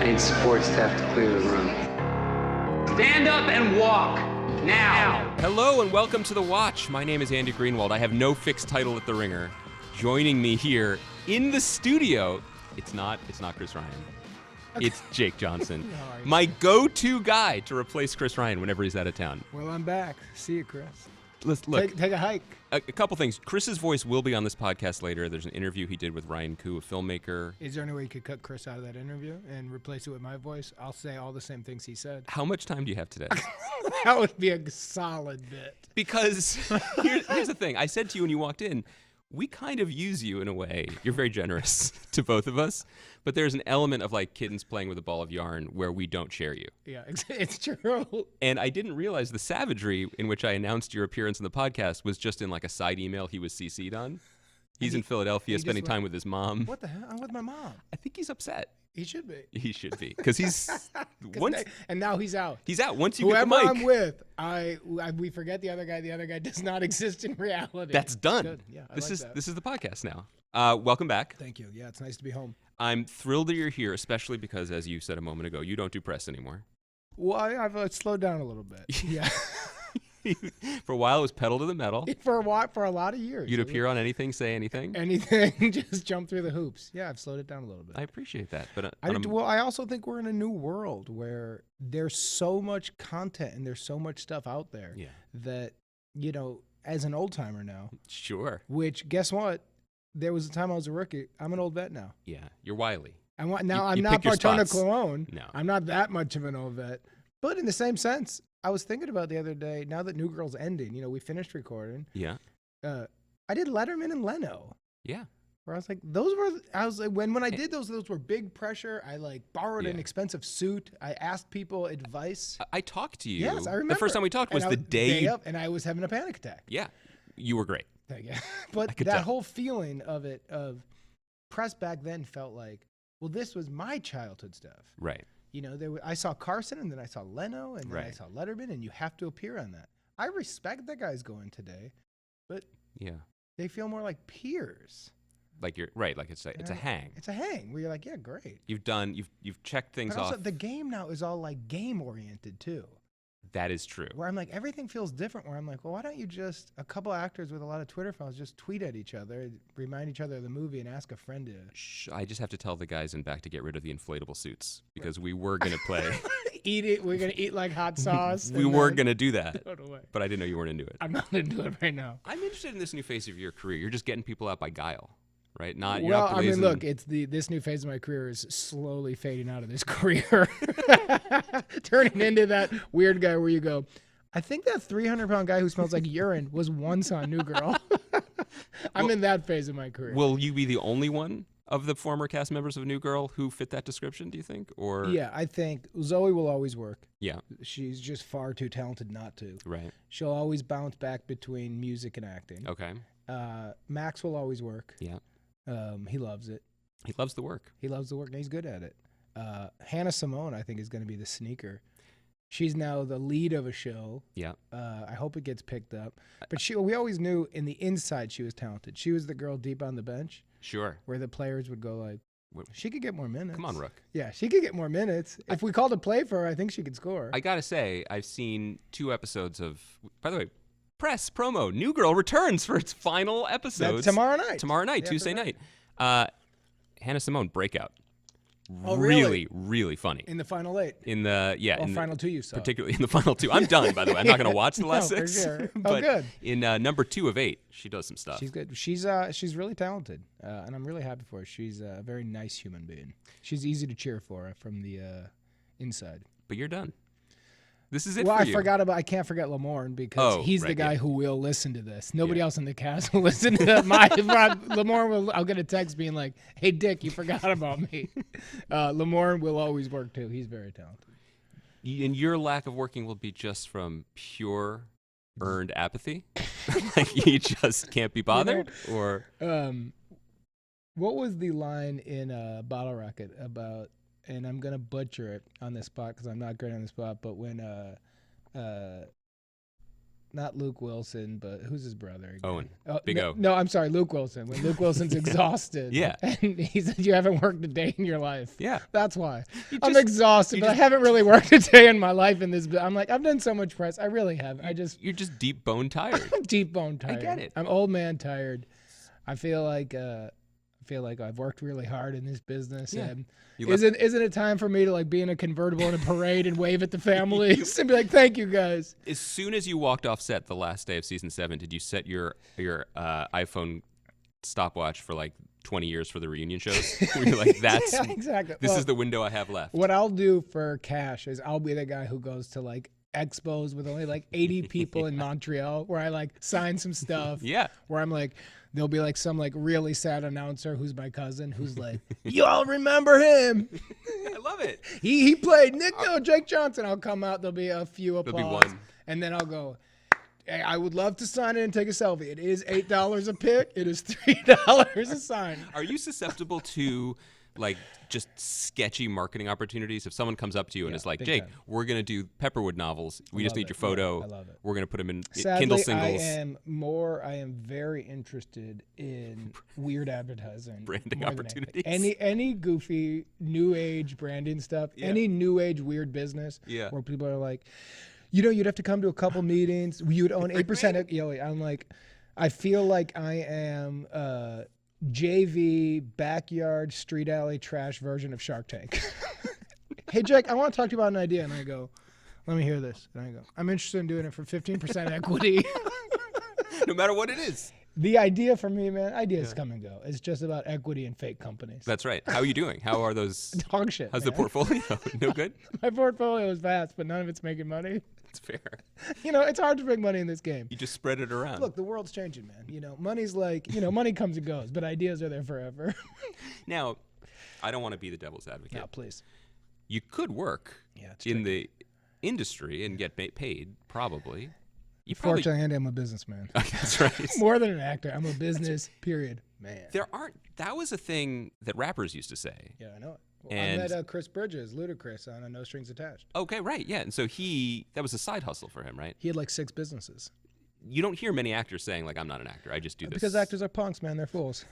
trained support staff to clear the room. Stand up and walk, now! Hello and welcome to The Watch. My name is Andy Greenwald. I have no fixed title at The Ringer. Joining me here in the studio, it's not Chris Ryan. It's Jake Johnson, my go-to guy to replace Chris Ryan whenever he's out of town. Well, I'm back. See you, Chris. Let's look. Take a hike. A couple things. Chris's voice will be on this podcast later. There's an interview he did with Ryan Koo, a filmmaker. Is there any way you could cut Chris out of that interview and replace it with my voice? I'll say all the same things he said. How much time do you have today? That would be a solid bit. Because here's the thing. I said to you when you walked in, we kind of use you in a way. You're very generous to both of us. But there's an element of like kittens playing with a ball of yarn where we don't share you. Yeah, it's true. And I didn't realize the savagery in which I announced your appearance in the podcast was just in like a side email he was CC'd on. He's in Philadelphia spending time with his mom. What the hell? I'm with my mom. I think he's upset. He should be. He should be. Because he's... and now he's out. He's out. Once you Whoever get the mic. I'm with, we forget the other guy. The other guy does not exist in reality. That's done. Good. Yeah, this like that. This is the podcast now. Welcome back. Thank you. Yeah, it's nice to be home. I'm thrilled that you're here, especially because, as you said a moment ago, you don't do press anymore. Well, I've slowed down a little bit. Yeah. For a while, it was pedal to the metal. For a lot of years. You'd appear on anything, say anything. Anything, just jump through the hoops. Yeah, I've slowed it down a little bit. I appreciate that. But I also think we're in a new world where there's so much content and there's so much stuff out there that, you know, as an old timer now. Sure. Which, guess what? There was a time I was a rookie. I'm an old vet now. Yeah, you're wily. I'm not Bartona Cologne. No. I'm not that much of an old vet. But in the same sense, I was thinking about the other day, now that New Girl's ending, you know, we finished recording. Yeah. I did Letterman and Leno. Yeah. Where I was like, when I did those were big pressure. I like borrowed an expensive suit. I asked people advice. I talked to you. Yes, I remember. The first time we talked was the day up, and I was having a panic attack. Yeah. You were great. Thank you. But that whole feeling of press back then felt like, well, this was my childhood stuff. Right. You know, I saw Carson, and then I saw Leno, and then I saw Letterman, and you have to appear on that. I respect the guys going today, but they feel more like peers. Like you're right. Like it's a hang. It's a hang where you're like, yeah, great. You've checked things but also, off. The game now is all like game oriented too. That is true. Where I'm like, everything feels different. Where I'm like, well, why don't you just, a couple actors with a lot of Twitter followers just tweet at each other, remind each other of the movie, and ask a friend to. I just have to tell the guys in back to get rid of the inflatable suits because we were gonna play. Eat it. We're gonna eat like hot sauce. We were gonna do that. Totally. But I didn't know you weren't into it. I'm not into it right now. I'm interested in this new phase of your career. You're just getting people out by guile. Right? Look, it's this new phase of my career is slowly fading out of this career, turning into that weird guy where you go, I think that 300-pound guy who smells like urine was once on New Girl. I'm in that phase of my career. Will you be the only one of the former cast members of New Girl who fit that description, do you think? Or yeah, I think Zoe will always work. Yeah. She's just far too talented not to. Right. She'll always bounce back between music and acting. Okay. Max will always work. Yeah. He loves it. He loves the work. He loves the work, and he's good at it. Hannah Simone, I think, is going to be the sneaker. She's now the lead of a show. Yeah. I hope it gets picked up. But we always knew in the inside she was talented. She was the girl deep on the bench. Sure. Where the players would go like, she could get more minutes. Come on, Rook. Yeah, she could get more minutes. If we called a play for her, I think she could score. I got to say, I've seen 2 episodes of, by the way, press promo. New Girl returns for its final episodes. Tomorrow night. Tomorrow night, Tuesday night. Hannah Simone, breakout. Oh, really, really funny. In the final 8. In the final 2 you saw. Particularly in the final 2. I'm done, by the way. I'm not going to watch the last 6. For sure. But good. In number 2 of 8, she does some stuff. She's good. She's really talented, and I'm really happy for her. She's a very nice human being. She's easy to cheer for from the inside. But you're done. This is it for you. I can't forget Lamorne because he's the guy who will listen to this. Nobody else in the cast will listen to Lamorne I'll get a text being like, hey, Dick, you forgot about me. Lamorne will always work too. He's very talented. And your lack of working will be just from pure earned apathy? Like you just can't be bothered? Or what was the line in Bottle Rocket about, and I'm going to butcher it on this spot because I'm not great on the spot, but when not Luke Wilson, but who's his brother? Again? Owen. Oh, Big no, O. No, I'm sorry, Luke Wilson. When Luke Wilson's exhausted. Yeah. And he said, you haven't worked a day in your life. Yeah. That's why. I'm just- exhausted, but I haven't really worked a day in my life in this. I'm like, I've done so much press. I really have. You're just deep bone tired. I'm deep bone tired. I get it. I'm old man tired. I feel like I've worked really hard in this business. Yeah. And You isn't it time for me to like be in a convertible in a parade and wave at the families and be like, thank you guys. As soon as you walked off set the last day of season 7, did you set your iPhone stopwatch for like 20 years for the reunion shows? Where you're like, that's Yeah, exactly. This Well, is the window I have left. What I'll do for cash is I'll be the guy who goes to like expos with only like 80 people in Montreal where I like sign some stuff. Yeah. Where I'm like, there'll be like some like really sad announcer who's my cousin who's like, you all remember him. I love it. He played Jake Johnson. I'll come out. There'll be a few applause. There'll be one. And then I'll go, hey, I would love to sign it and take a selfie. It is $8 a pic. It is $3 a sign. Are you susceptible to like just sketchy marketing opportunities? If someone comes up to you and is like, big Jake, time. we're going to do Pepperwood novels. We just love need it. your photo. Yeah, I love it. We're going to put them in Sadly, Kindle singles. I am very interested in weird advertising. Branding more than opportunities. anything. Any goofy new age branding stuff, Yeah. any new age weird business Yeah. where people are like, you'd have to come to a couple meetings. You'd own 8%. I'm like, I feel like I am JV backyard street alley trash version of Shark Tank. Hey, Jake, I want to talk to you about an idea. And I go, let me hear this. And I go, I'm interested in doing it for 15% equity. No matter what it is. The idea for me, man, ideas come and go. It's just about equity in fake companies. That's right. How are you doing? How are those? Dog shit. How's the man. portfolio? No good? My portfolio is vast, but none of it's making money. That's fair. It's hard to make money in this game. You just spread it around. Look, the world's changing, man. Money's like, money comes and goes, but ideas are there forever. Now, I don't want to be the devil's advocate. Yeah, please. You could work It's in the industry and get paid, probably. You probably. Fortunately, Andy, I'm a businessman. That's right. More than an actor, I'm a business, period, man. That was a thing that rappers used to say. Yeah, I know it. Well, And- I met Chris Bridges, Ludacris, on a No Strings Attached. Okay, right, yeah. And so that was a side hustle for him, right? He had like 6 businesses. You don't hear many actors saying, like, I'm not an actor, I just do this. Because actors are punks, man. They're fools.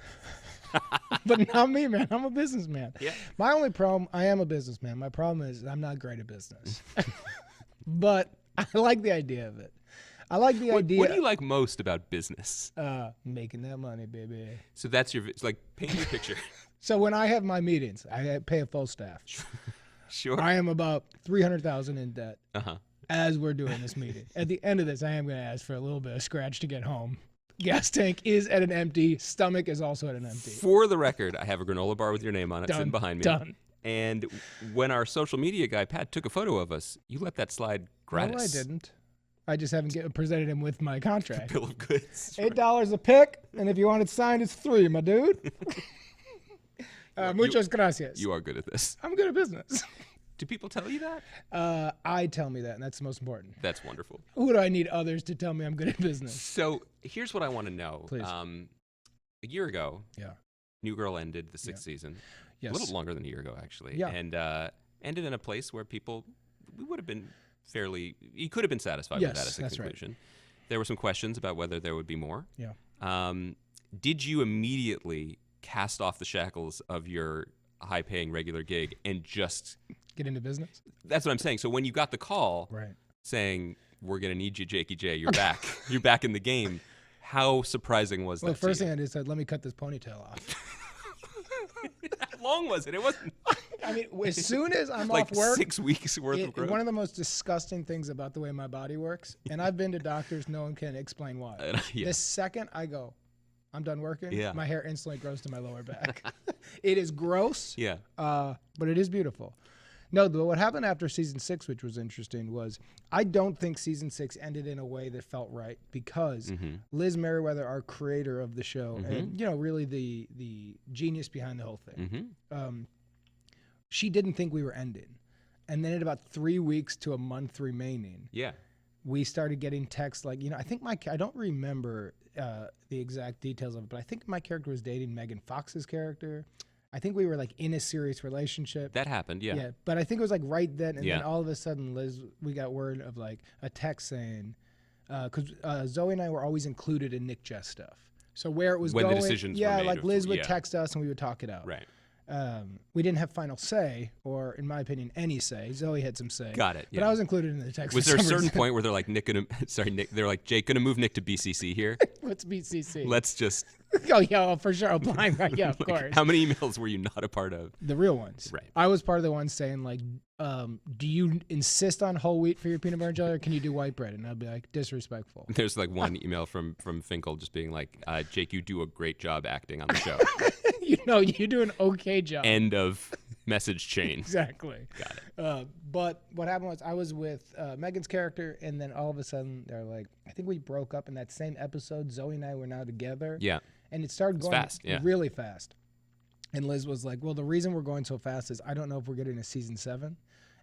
But not me, man. I'm a businessman. Yeah. My only problem, I am a businessman. My problem is I'm not great at business. But I like the idea of it. I like the idea. What do you like most about business? Making that money, baby. So that's it's like, paint your picture. So when I have my meetings, I pay a full staff. Sure. I am about $300,000 in debt Uh-huh. as we're doing this meeting. At the end of this, I am going to ask for a little bit of scratch to get home. Gas tank is at an empty. Stomach is also at an empty. For the record, I have a granola bar with your name on it Done. sitting behind me. Done. And when our social media guy, Pat, took a photo of us, you let that slide gratis. No, I didn't. I just haven't presented him with my contract. Bill of goods. $8 a pic, and if you want it signed, it's $3, my dude. Muchas gracias. You are good at this. I'm good at business. Do people tell you that? I tell me that, and that's the most important. That's wonderful. Who do I need others to tell me I'm good at business? So here's what I want to know. Please. A year ago, Yeah. New Girl ended the 6th season. Yes. A little longer than a year ago, actually. Yeah. And ended in a place where we would have been you could have been satisfied Yes, with that as a that's right. conclusion. There were some questions about whether there would be more. Yeah. Did you immediately cast off the shackles of your high-paying regular gig and just... Get into business? That's what I'm saying. So when you got the call Right. saying, we're going to need you, Jakey J, you're back. You're back in the game. How surprising was Well, that the first to thing you? I did said, let me cut this ponytail off. How long was it? It wasn't I mean, as soon as I'm like off work, 6 weeks worth of growth. one of the most disgusting things about the way my body works, and I've been to doctors, no one can explain why. Yeah. The second I go, I'm done working, Yeah. my hair instantly grows to my lower back. It is gross, Yeah. but it is beautiful. No, what happened after season 6, which was interesting, was I don't think season 6 ended in a way that felt right because Liz Merriweather, our creator of the show, and really the genius behind the whole thing, she didn't think we were ending. And then at about 3 weeks to a month remaining, Yeah. we started getting texts like, I think I don't remember the exact details of it, but I think my character was dating Megan Fox's character. I think we were like in a serious relationship. That happened, yeah. Yeah, but I think it was like right then, and Yeah. then all of a sudden, Liz, we got word of like a text saying, because Zoe and I were always included in Nick Jess stuff. So where it was when going, the decisions yeah, were made like Liz would yeah. text us and we would talk it out. Right. We didn't have final say, or in my opinion, any say. Zoe had some say. Got it. But Yeah. I was included in the text. Was for there a some certain reason. point where they're like, Nick, they're like, Jake, gonna move Nick to BCC here? What's BCC? Let's just. Oh yeah, for sure. Applying, right? Yeah, of course. How many emails were you not a part of? The real ones. Right. I was part of the ones saying like, do you insist on whole wheat for your peanut butter and jelly, or can you do white bread? And I'd be like, disrespectful. There's like one email from Finkel just being like, Jake, you do a great job acting on the show. You do an okay job. End of message chain. Exactly. Got it. But what happened was I was with Megan's character, and then all of a sudden they're like, I think we broke up in that same episode. Zoe and I were now together. Yeah. And it started going fast, yeah. really fast. And Liz was like, well, the reason we're going so fast is I don't know if we're getting a season 7.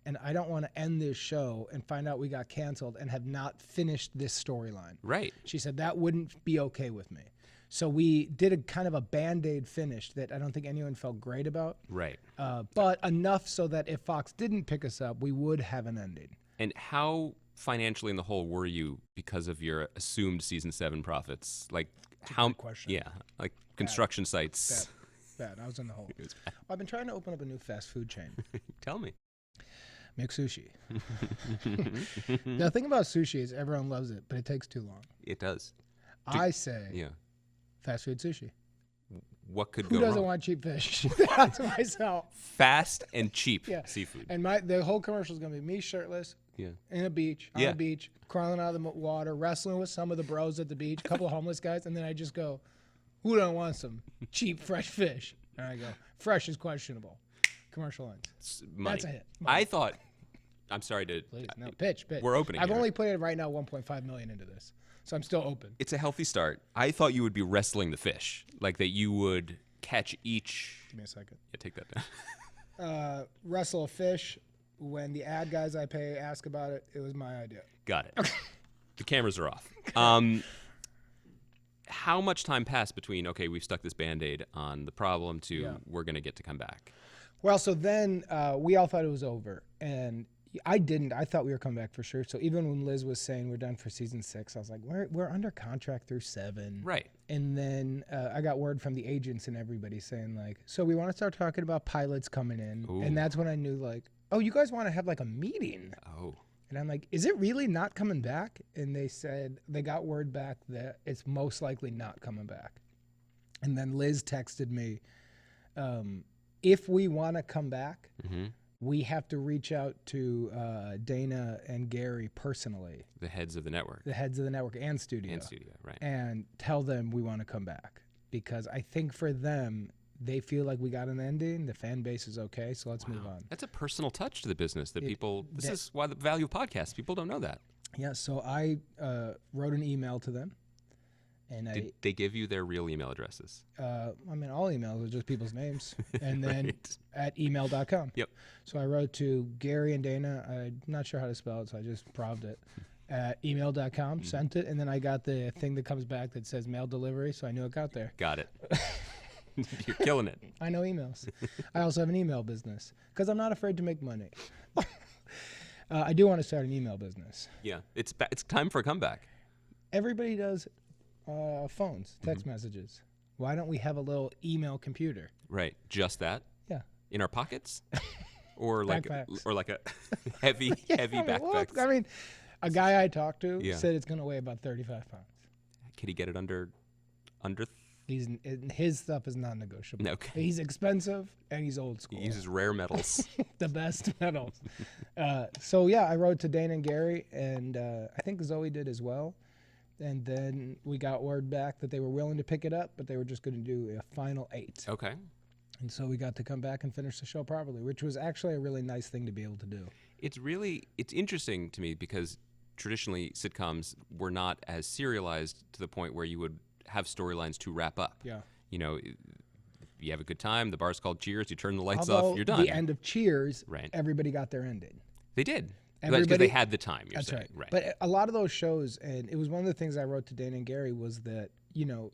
And I don't want to end this show and find out we got canceled and have not finished this storyline. Right. She said that wouldn't be okay with me. So we did a kind of a Band-Aid finish that I don't think anyone felt great about. Right. But enough so that if Fox didn't pick us up, we would have an ending. And how financially in the hole were you because of your assumed season 7 profits? Like how? Good question. Yeah. Like construction sites. Bad. I was in the hole. I've been trying to open up a new fast food chain. Tell me. Make sushi. The thing about sushi is everyone loves it, but it takes too long. It does. I say Yeah. fast food sushi. What could Who go doesn't wrong? want cheap fish? That's myself. Fast and cheap Yeah. seafood. And the whole commercial is going to be me shirtless Yeah. in a beach, on Yeah. a beach, crawling out of the water, wrestling with some of the bros at the beach, a couple of homeless guys, and then I just go, who don't want some cheap, fresh fish? And I go, fresh is questionable. Commercial ends. Money. That's a hit. I thought. I'm sorry to. Please, no, pitch. We're opening I've here. only put in right now 1.5 million into this, so I'm still open. It's a healthy start. I thought you would be wrestling the fish, like that you would catch each. Give me a second. Yeah, take that down. Wrestle a fish. When the ad guys I pay ask about it, it was my idea. Got it. The cameras are off. How much time passed between, okay, we've stuck this Band-Aid on the problem to we're going to get to come back? Well, so then we all thought it was over, and I didn't. I thought we were coming back for sure. So even when Liz was saying we're done for season 6, I was like, we're under contract through 7. Right. And then I got word from the agents and everybody saying like, so we want to start talking about pilots coming in. Ooh. And that's when I knew like, oh, you guys want to have like a meeting. Oh. And I'm like, is it really not coming back? And they said they got word back that it's most likely not coming back. And then Liz texted me, if we want to come back, we have to reach out to Dana and Gary personally. The heads of the network. The heads of the network and studio. Right. And tell them we want to come back. Because I think for them, they feel like we got an ending. The fan base is okay, so let's move on. That's a personal touch to the business that people, this is why the value of podcasts, people don't know that. Yeah, so I wrote an email to them. And Did they give you their real email addresses? I mean, all emails are just people's names. And then Right. at email.com. Yep. So I wrote to Gary and Dana. I'm not sure how to spell it, so I just proved it. At email.com, sent it, and then I got the thing that comes back that says mail delivery, so I knew it got there. Got it. You're killing it. I know emails. I also have an email business because I'm not afraid to make money. I do want to start an email business. Yeah. It's time for a comeback. Everybody does phones, text messages. Why don't we have a little email computer? Right. Just that? Yeah. In our pockets? Or like Backpacks. a heavy backpack. I mean, a guy I talked to Yeah. said it's going to weigh about 35 pounds. Can he get it under His stuff is non-negotiable. Okay. He's expensive and he's old school. He uses rare metals. The best metals. So yeah, I wrote to Dana and Gary, and I think Zoe did as well. And then we got word back that they were willing to pick it up, but they were just going to do a final 8. Okay. And so we got to come back and finish the show properly, which was actually a really nice thing to be able to do. It's interesting to me because traditionally sitcoms were not as serialized to the point where you would have storylines to wrap up. Yeah. You know, you have a good time, the bar's called Cheers, you turn the lights Although off, you're done. the end of Cheers, Right. everybody got their ending. They did. That's because Everybody- they had the time, you're That's saying. right. But a lot of those shows, and it was one of the things I wrote to Dana and Gary, was that, you know,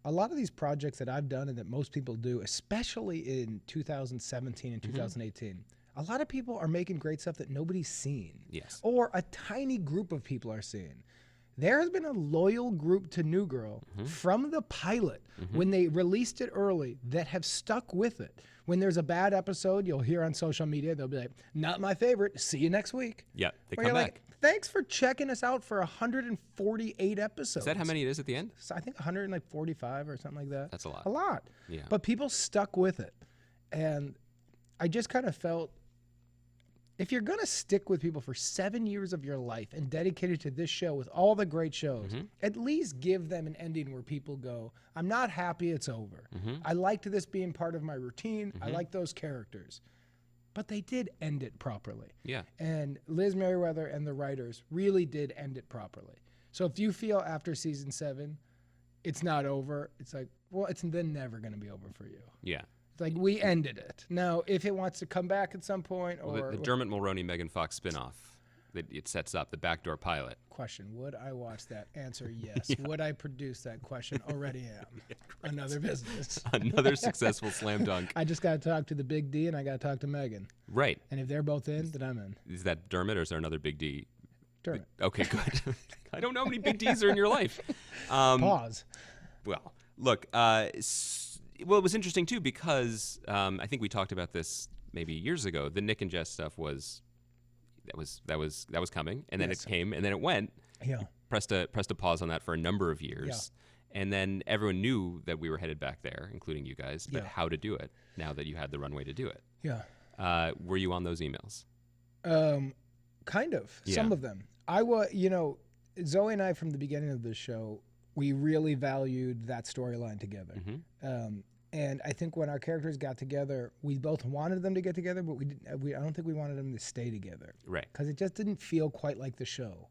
a lot of these projects that I've done and that most people do, especially in 2017 and 2018, a lot of people are making great stuff that nobody's seen. Yes. Or a tiny group of people are seeing. there has been a loyal group to New Girl from the pilot when they released it early that have stuck with it. When there's a bad episode, you'll hear on social media, they'll be like, not my favorite, see you next week. Yeah, they Where come you're back. like, thanks for checking us out for 148 episodes. Is that how many it is at the end? So I think 145 or something like that. That's a lot. A lot. Yeah. But people stuck with it. And I just kind of felt, if you're going to stick with people for 7 years of your life and dedicate it to this show with all the great shows, at least give them an ending where people go, I'm not happy it's over. I liked this being part of my routine. I like those characters. But they did end it properly. Yeah. And Liz Merriweather and the writers really did end it properly. So if you feel after season 7, it's not over, it's like, well, it's then never going to be over for you. Yeah. It's like, we ended it. Now, if it wants to come back at some point, or Well, the Dermot Mulroney, Megan Fox spinoff that it sets up, the backdoor pilot. question, would I watch that? Answer, yes. Would I produce that? Question, already am. Another business. Another successful slam dunk. I just got to talk to the big D and I got to talk to Megan. Right. And if they're both in, then I'm in. Is that Dermot or is there another big D? Dermot. Okay, good. I don't know how many big Ds are in your life. Pause. Well, look, well, it was interesting too because I think we talked about this maybe years ago. The Nick and Jess stuff was coming, and then Yes. it came, and then it went. Yeah. Pressed a pause on that for a number of years, and then everyone knew that we were headed back there, including you guys. But Yeah. how to do it now that you had the runway to do it? Yeah. Were you on those emails? Kind of. Yeah. Some of them. I was, Zoe and I from the beginning of this show, we really valued that storyline together. And I think when our characters got together, we both wanted them to get together, but I don't think we wanted them to stay together. Right. Because it just didn't feel quite like the show.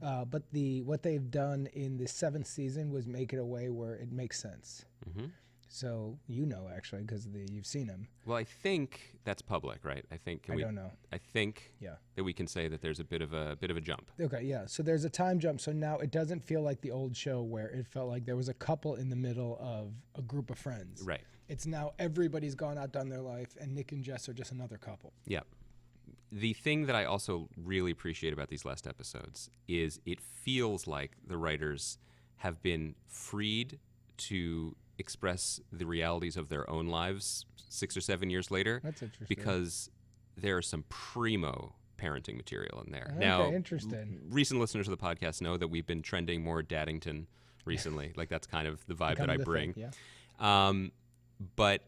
But what they've done in the 7th season was make it a way where it makes sense. So actually, because you've seen them. Well, I think that's public, right? I think. I don't know. I think Yeah. that we can say that there's a bit of a jump. Okay, yeah. So there's a time jump. So now it doesn't feel like the old show where it felt like there was a couple in the middle of a group of friends. Right. It's now everybody's gone out, done their life, and Nick and Jess are just another couple. Yeah. The thing that I also really appreciate about these last episodes is it feels like the writers have been freed to express the realities of their own lives 6 or 7 years later. That's interesting. Because there is some primo parenting material in there. Okay, Now, interesting. Recent listeners of the podcast know that we've been trending more Daddington recently. Like that's kind of the vibe that I bring. Thing, yeah. But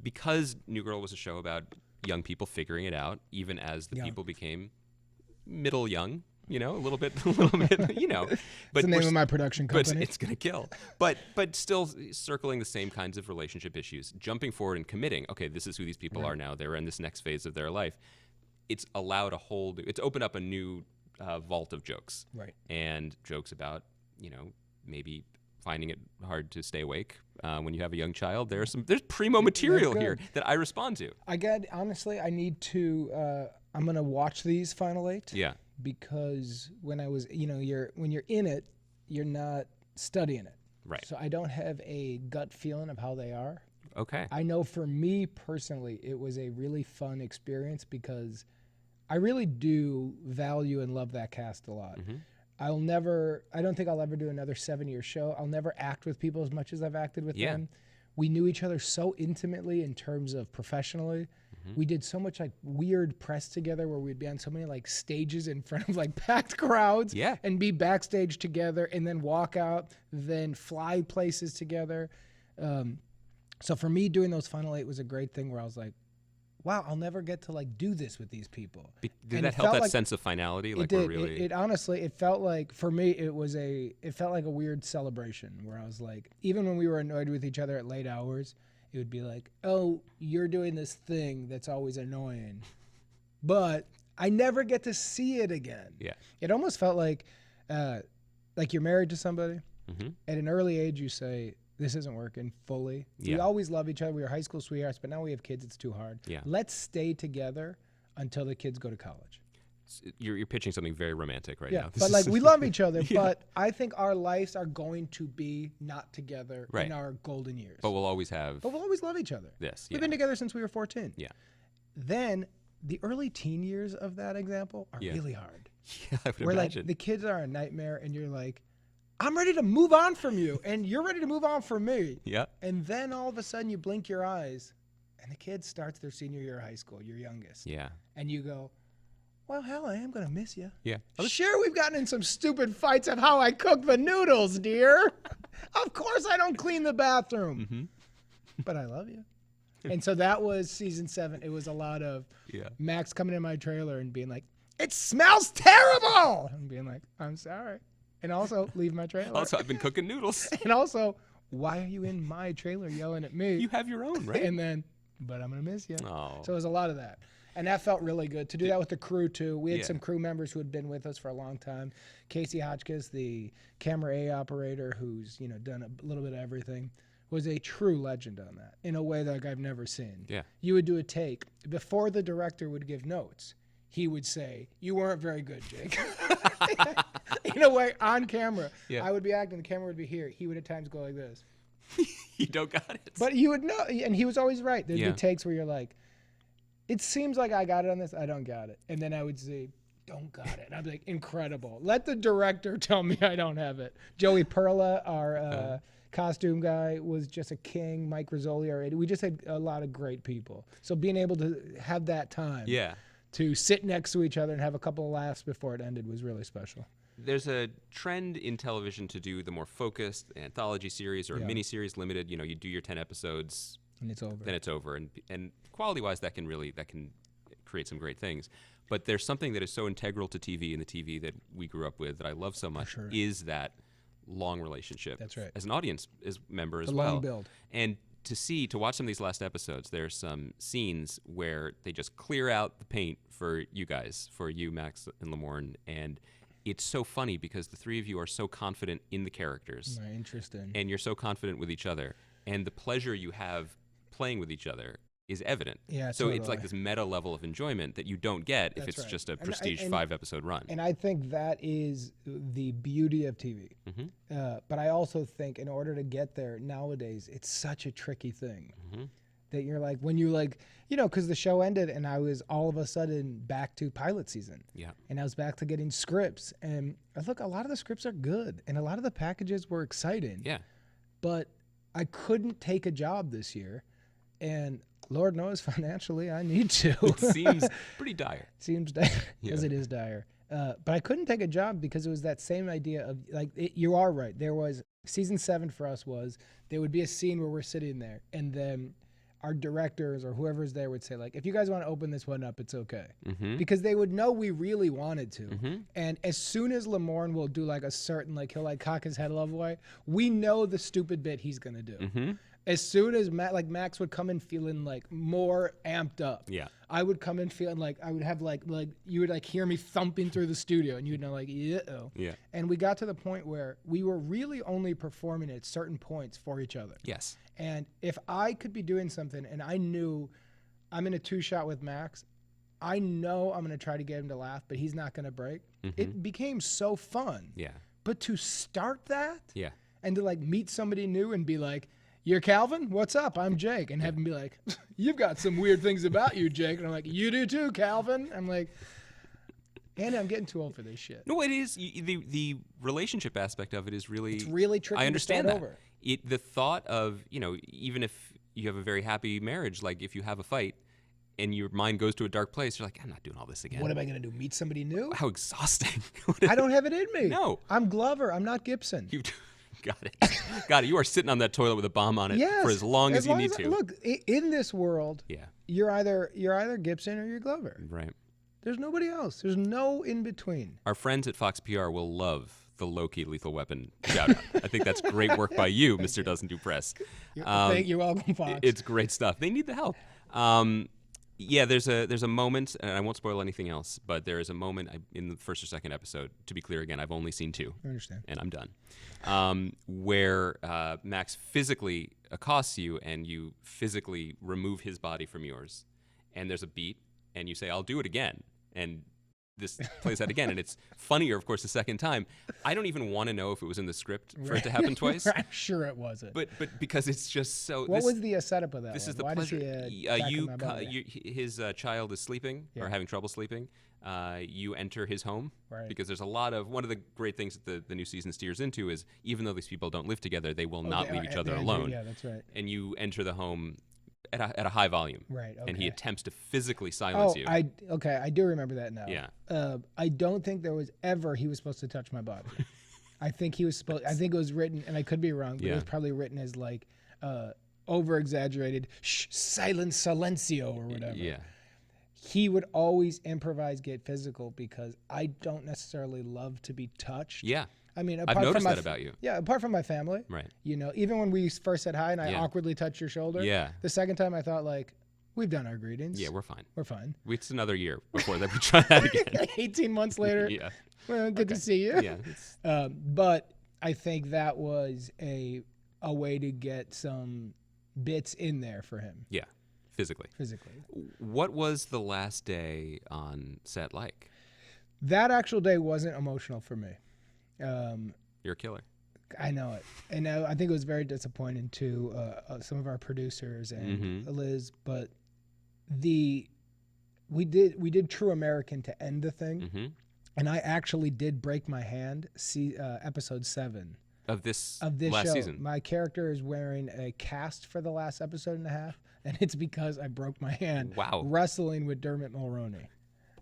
because New Girl was a show about young people figuring it out, even as the people became middle young, a little bit, But It's the name of my production company. But it's gonna kill. But still circling the same kinds of relationship issues, jumping forward and committing. Okay, this is who these people are now. They're in this next phase of their life. It's allowed it's opened up a new vault of jokes. Right. And jokes about maybe finding it hard to stay awake when you have a young child. There's primo material here that I respond to. Honestly, I need to. I'm gonna watch these final 8. Yeah. Because when I was, when you're in it, you're not studying it. Right. So I don't have a gut feeling of how they are. Okay. I know for me personally, it was a really fun experience because I really do value and love that cast a lot. I don't think I'll ever do another 7-year show. I'll never act with people as much as I've acted with them. We knew each other so intimately in terms of professionally. We did so much weird press together where we'd be on so many stages in front of packed crowds and be backstage together and then walk out, then fly places together. So for me, doing those final 8 was a great thing where I was like, wow, I'll never get to do this with these people. Did that help that sense of finality? It did. It honestly, it felt like, for me, it felt like a weird celebration where I was like, even when we were annoyed with each other at late hours, it would be like, oh, you're doing this thing that's always annoying, but I never get to see it again. Yeah. It almost felt like you're married to somebody. At an early age, you say, this isn't working fully. Yeah. We always love each other. We were high school sweethearts, but now we have kids. It's too hard. Yeah. Let's stay together until the kids go to college. You're pitching something very romantic right Yeah, now. but we love each other, but I think our lives are going to be not together in our golden years. But we'll always have. But we'll always love each other. Yes. We've been together since we were 14. Yeah. Then the early teen years of that example are really hard. Yeah, I would where imagine. like the kids are a nightmare, and you're like, I'm ready to move on from you, and you're ready to move on from me. Yeah. And then all of a sudden you blink your eyes, and the kid starts their senior year of high school, your youngest. Yeah. And you go, well, hell, I am going to miss you. Yeah. Sure, we've gotten in some stupid fights of how I cook the noodles, dear. Of course I don't clean the bathroom. But I love you. And so that was season 7. It was a lot of Max coming in my trailer and being like, it smells terrible. And being like, I'm sorry. And also, leave my trailer. Also, I've been cooking noodles. And also, why are you in my trailer yelling at me? You have your own, right? And then, but I'm going to miss you. Oh. So it was a lot of that. And that felt really good. To do that with the crew, too. We had Yeah. some crew members who had been with us for a long time. Casey Hotchkiss, the camera A operator, who's, you know, done a little bit of everything, was a true legend on that in a way that like, I've never seen. Yeah. You would do a take. Before the director would give notes, he would say, you weren't very good, Jake. In a way, on camera. Yeah. I would be acting, the camera would be here. He would at times go like this. You don't got it. But you would know, and he was always right. There'd Yeah. be takes where you're like, it seems like I got it on this, I don't got it. And then I would say, don't got it. And I'd be like, incredible. Let the director tell me I don't have it. Joey Perla, our costume guy, was just a king. Mike Rizzoli, our we just had a lot of great people. So being able to have that time to sit next to each other and have a couple of laughs before it ended was really special. There's a trend in television to do the more focused anthology series or a mini-series limited. You know, you do your 10 episodes, And it's over. then it's over. And quality-wise, that can create some great things. But there's something that is so integral to TV and the TV that we grew up with that I love so much is that long relationship. That's right. As an audience member as The well. long build. And to watch some of these last episodes, there's some scenes where they just clear out the paint for you guys, for you, Max and Lamorne, and it's so funny because the three of you are so confident in the characters. Right, interesting. And you're so confident with each other. And the pleasure you have playing with each other is evident. Yeah, so it's like totally. this meta level of enjoyment that you don't get if That's it's right. just a And prestige and 5-episode run. And I think that is the beauty of TV. But I also think in order to get there nowadays, it's such a tricky thing that you're like, when you like, you know, because the show ended and I was all of a sudden back to pilot season. Yeah. And I was back to getting scripts. And look, a lot of the scripts are good and a lot of the packages were exciting. Yeah. But I couldn't take a job this year. And Lord knows financially I need to. It seems pretty dire. Seems dire, as it is dire. But I couldn't take a job because it was that same idea of like, you are right. There was season 7 for us was there would be a scene where we're sitting there and then our directors or whoever's there would say like, if you guys want to open this one up, it's okay. Because they would know we really wanted to. And as soon as Lamorne will do like a certain, like he'll like cock his head a little way, we know the stupid bit he's going to do. As soon as Max would come in feeling like more amped up, I would come in feeling like I would have like you would like hear me thumping through the studio and you'd know like yeah. And we got to the point where we were really only performing at certain points for each other. Yes. And if I could be doing something and I knew I'm in a 2-shot with Max, I know I'm going to try to get him to laugh, but he's not going to break. It became so fun. Yeah. But to start that Yeah. and to like meet somebody new and be like, you're Calvin? What's up? I'm Jake. And have him be like, you've got some weird things about you, Jake. And I'm like, you do too, Calvin. I'm like, Andy, I'm getting too old for this shit. No, it is. The relationship aspect of it is really... It's really tricky I understand to that. start over. The thought of, you know, even if you have a very happy marriage, like if you have a fight and your mind goes to a dark place, you're like, I'm not doing all this again. What am I going to do? Meet somebody new? How exhausting. I don't have it in me. No. I'm Glover. I'm not Gibson. You got it. Got it. You are sitting on that toilet with a bomb on it Yes, for as long as you need to. Look, in this world, you're either Gibson or you're Glover. Right. There's nobody else. There's no in between. Our friends at Fox PR will love the low-key Lethal Weapon shout-out. I think that's great work by you, Mr. Doesn't Do Press. You're welcome, Fox. It's great stuff. They need the help. Yeah, there's a moment, and I won't spoil anything else, but there is a moment in the first or second episode, to be clear again, I've only seen 2. I understand. And I'm done, where Max physically accosts you and you physically remove his body from yours. And there's a beat, and you say, I'll do it again. And this plays out again, and it's funnier, of course, the second time. I don't even want to know if it was in the script for it to happen twice. I'm sure it wasn't. But because it's just so. What was the setup of that? This one? is the Why pleasure. Does he, His child is sleeping or having trouble sleeping. You enter his home because there's a lot of one of the great things that the new season steers into is even though these people don't live together, they will not leave each other alone. Yeah, that's right. And you enter the home at a high volume. Right. Okay. And he attempts to physically silence you. I do remember that now. Yeah. I don't think there was ever he was supposed to touch my body. I think he was supposed. I think it was written, and I could be wrong, but it was probably written as like over exaggerated silence silencio or whatever. Yeah. He would always improvise, get physical because I don't necessarily love to be touched. Yeah. I mean, I've noticed that about you. Yeah, apart from my family. Right. You know, even when we first said hi and I awkwardly touched your shoulder. Yeah. The second time I thought like, we've done our greetings. Yeah, we're fine. We're fine. It's another year before that we try that again. 18 months later. Yeah. Well, good to see you. Yeah. But I think that was a way to get some bits in there for him. Yeah. Physically. What was the last day on set like? That actual day wasn't emotional for me. You're a killer. I know it, and I think it was very disappointing to some of our producers and Liz. But we did True American to end the thing, and I actually did break my hand. Episode 7 of this last show. Season. My character is wearing a cast for the last episode and a half, and it's because I broke my hand. Wow. Wrestling with Dermot Mulroney.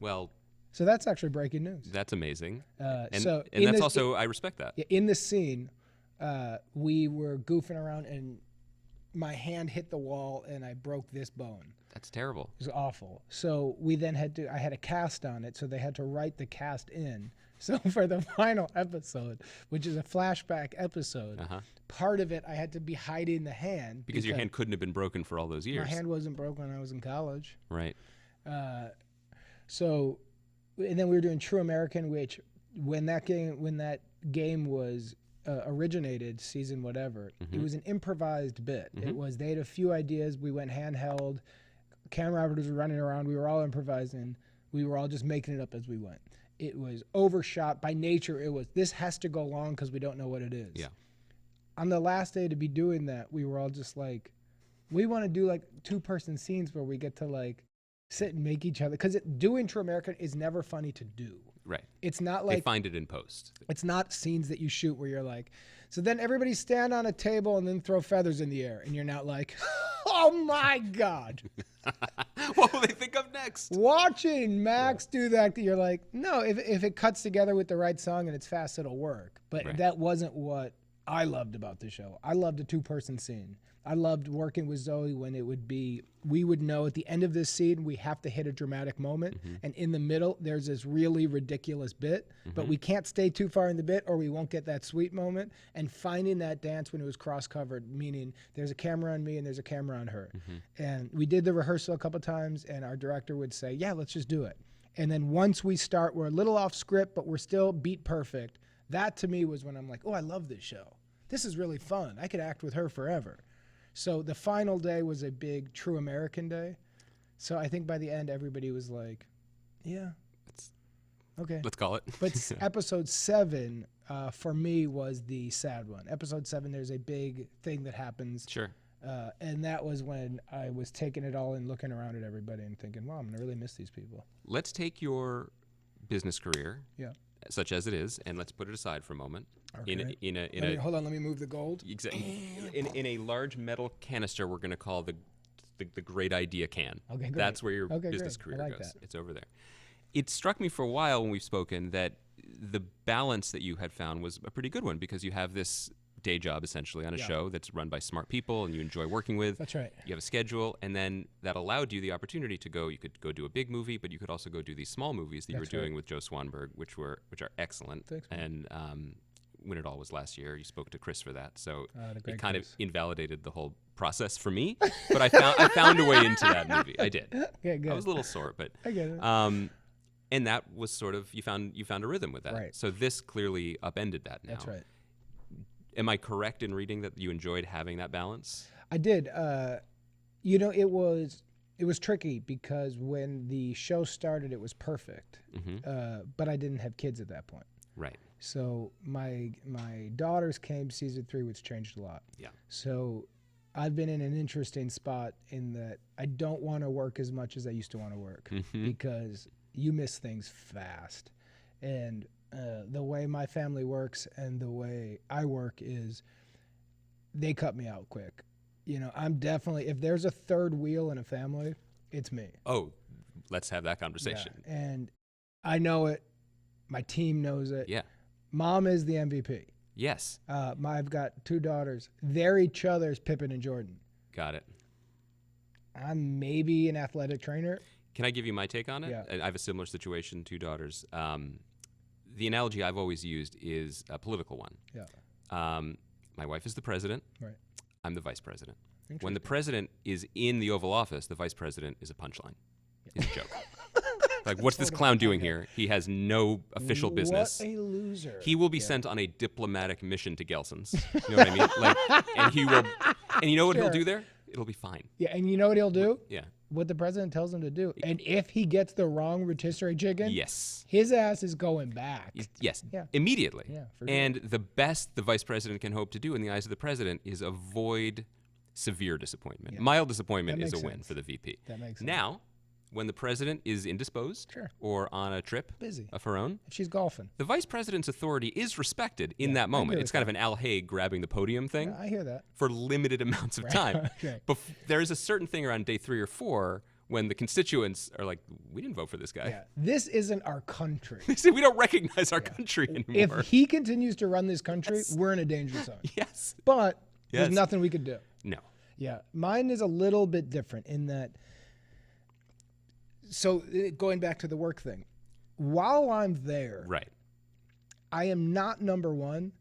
Well. So that's actually breaking news. That's amazing. And in that's also, I respect that. In the scene, we were goofing around and my hand hit the wall and I broke this bone. That's terrible. It was awful. So we then I had a cast on it, so they had to write the cast in. So for the final episode, which is a flashback episode, part of it I had to be hiding the hand. Because your hand couldn't have been broken for all those years. My hand wasn't broken when I was in college. Right. And then we were doing True American, which when that game was originated, season whatever, it was an improvised bit. It was, they had a few ideas. We went handheld. Camera operators were running around. We were all improvising. We were all just making it up as we went. It was overshot. By nature, it was, this has to go long because we don't know what it is. Yeah. On the last day to be doing that, we were all just like, we want to do like 2-person scenes where we get to like, sit and make each other, because doing True American is never funny to do. Right. It's not like they find it in post. It's not scenes that you shoot where you're like, so then everybody stand on a table and then throw feathers in the air, and you're not like, oh my God. What will they think of next? Watching Max do that, you're like, no, if it cuts together with the right song and it's fast, it'll work. But that wasn't what I loved about the show. I loved a 2-person scene. I loved working with Zoe when it would be, we would know at the end of this scene, we have to hit a dramatic moment. And in the middle, there's this really ridiculous bit, but we can't stay too far in the bit or we won't get that sweet moment. And finding that dance when it was cross-covered, meaning there's a camera on me and there's a camera on her. And we did the rehearsal a couple times and our director would say, yeah, let's just do it. And then once we start, we're a little off script, but we're still beat perfect. That to me was when I'm like, oh, I love this show. This is really fun. I could act with her forever. So the final day was a big True American day. So I think by the end, everybody was like, yeah, okay. Let's call it. But episode 7 for me was the sad one. Episode 7, there's a big thing that happens. Sure. And that was when I was taking it all in, looking around at everybody and thinking, wow, I'm going to really miss these people. Let's take your business career, such as it is, and let's put it aside for a moment. Okay. Hold on, let me move the gold. Exactly. In a large metal canister, we're going to call the great idea can. Okay, great. That's where your business career like goes. That. It's over there. It struck me for a while when we've spoken that the balance that you had found was a pretty good one because you have this day job essentially on a show that's run by smart people and you enjoy working with. That's right. You have a schedule, and then that allowed you the opportunity to go. You could go do a big movie, but you could also go do these small movies that you were doing with Joe Swanberg, which are excellent. Thanks, man. And When It All Was last year, you spoke to Chris for that, so it kind Chris. of invalidated the whole process for me. But I found a way into that movie. I did. Okay, good. I was a little sore, but I get it. and that was sort of you found a rhythm with that. Right. So this clearly upended that now. That's right. Am I correct in reading that you enjoyed having that balance? I did. It was it was tricky because when the show started, it was perfect, but I didn't have kids at that point. Right. So my daughters came season 3, which changed a lot. Yeah. So I've been in an interesting spot in that I don't want to work as much as I used to want to work because you miss things fast. And the way my family works and the way I work is they cut me out quick. You know, I'm definitely, if there's a third wheel in a family, it's me. Oh, let's have that conversation. Yeah. And I know it. My team knows it. Yeah. Mom is the MVP. Yes. I've got 2 daughters. They're each other's Pippen and Jordan. Got it. I'm maybe an athletic trainer. Can I give you my take on it? Yeah. I have a similar situation, 2 daughters. The analogy I've always used is a political one. Yeah. My wife is the president. Right. I'm the vice president. When the president is in the Oval Office, the vice president is a punchline. He's a joke. Like, what's this clown doing here? He has no official business. What a loser. He will be sent on a diplomatic mission to Gelson's. You know what I mean? Like, and he will, and you know what he'll do there? It'll be fine. Yeah, and you know what he'll do? Yeah. What the president tells him to do. And if he gets the wrong rotisserie chicken, Yes. his ass is going back. Yes. Yeah. Immediately. Yeah, for sure. And the best the vice president can hope to do in the eyes of the president is avoid severe disappointment. Yeah. Mild disappointment That is a makes win sense. for the VP. That makes sense. Now, when the president is indisposed Sure. or on a trip Busy. of her own, If she's golfing. the vice president's authority is respected in that moment. agree It's with kind of an Al Haig grabbing the podium thing I hear that. for limited amounts of time. Okay. There is a certain thing around day 3 or 4 when the constituents are like, we didn't vote for this guy. Yeah. This isn't our country. They say we don't recognize our country anymore. If he continues to run this country, we're in a danger zone. Yes. But Yes. there's nothing we could do. No. Yeah. Mine is a little bit different in that. So going back to the work thing, while I'm there, Right. I am not number one,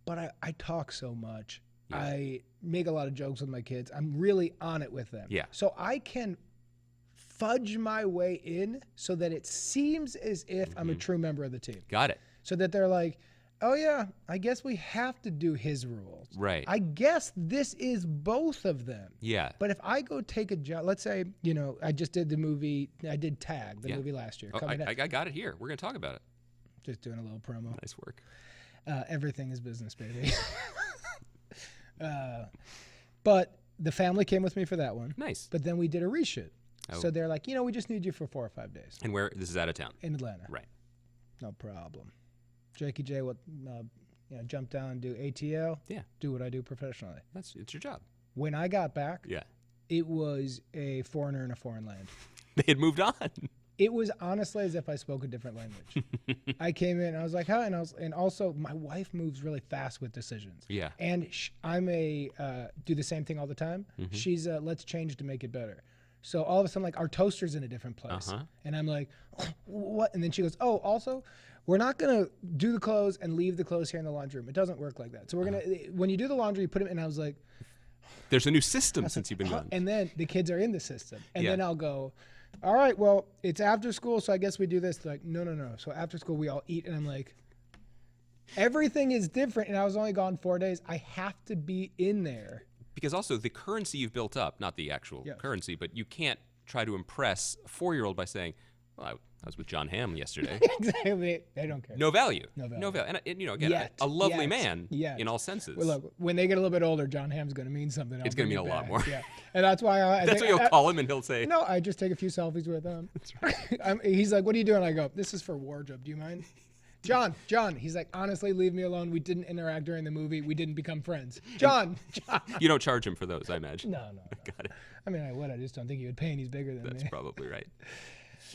but I talk so much. Yeah. I make a lot of jokes with my kids. I'm really on it with them. Yeah. So I can fudge my way in so that it seems as if I'm a true member of the team. Got it. So that they're like, oh yeah, I guess we have to do his rules. Right. I guess this is both of them. Yeah. But if I go take a job, let's say, you know, I just did the movie, I did Tag, the movie last year. Oh, coming out. I got it here. We're going to talk about it. Just doing a little promo. Nice work. Everything is business, baby. But the family came with me for that one. Nice. But then we did a reshoot. Oh. So they're like, you know, we just need you for 4 or 5 days And where this is out of town. in Atlanta. Right. No problem. Jakey J will jump down and do ATL. Yeah. Do what I do professionally. It's your job. When I got back, Yeah. it was a foreigner in a foreign land. They had moved on. It was honestly as if I spoke a different language. I came in, I was like, hi, and also my wife moves really fast with decisions. Yeah. And I'm do the same thing all the time. She's let's change to make it better. So all of a sudden, like, our toaster's in a different place. And I'm like, what? And then she goes, oh, also, we're not going to do the clothes and leave the clothes here in the laundry room. It doesn't work like that. So we're going to, when you do the laundry, you put them in. And I was like, There's a new system since you've been gone. and then the kids are in the system. And Yeah. then I'll go, all right, well, it's after school, so I guess we do this. They're like, no. So after school, we all eat. And I'm like, everything is different. And I was only gone 4 days. I have to be in there. Because also the currency you've built up, not the actual Yes. currency, but you can't try to impress a 4-year-old by saying, well, I was with John Hamm yesterday. Exactly. They don't care. No value. No value. And you know, again, Yet. a lovely Yet. man Yet. in all senses. Well, look, when they get a little bit older, John Hamm's going to mean something. It's going to mean a lot more. Yeah. And that's why I That's think what you'll call him, and he'll say, No, I just take a few selfies with him. He's like, what are you doing? I go, this is for wardrobe. Do you mind? John. He's like, honestly, leave me alone. We didn't interact during the movie. We didn't become friends. John. you don't charge him for those, I imagine. No. Got it. I mean, I would. I just don't think he would pay, and he's bigger than That's me. probably right.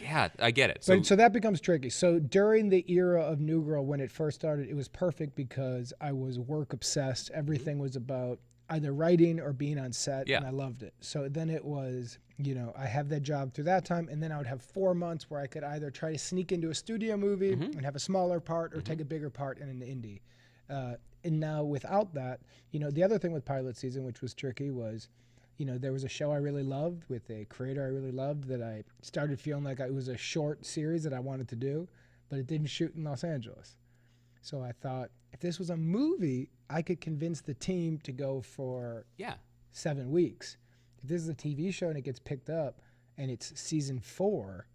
Yeah, I get it. So that becomes tricky. So during the era of New Girl, when it first started, it was perfect because I was work obsessed. Everything was about either writing or being on set, Yeah. and I loved it. So then it was, I have that job through that time, and then I would have 4 months where I could either try to sneak into a studio movie and have a smaller part or take a bigger part in an indie. And now without that, the other thing with pilot season, which was tricky, was there was a show I really loved with a creator I really loved that I started feeling like it was a short series that I wanted to do, but it didn't shoot in Los Angeles. So I thought, if this was a movie, I could convince the team to go for 7 weeks. If this is a TV show and it gets picked up, and it's season 4,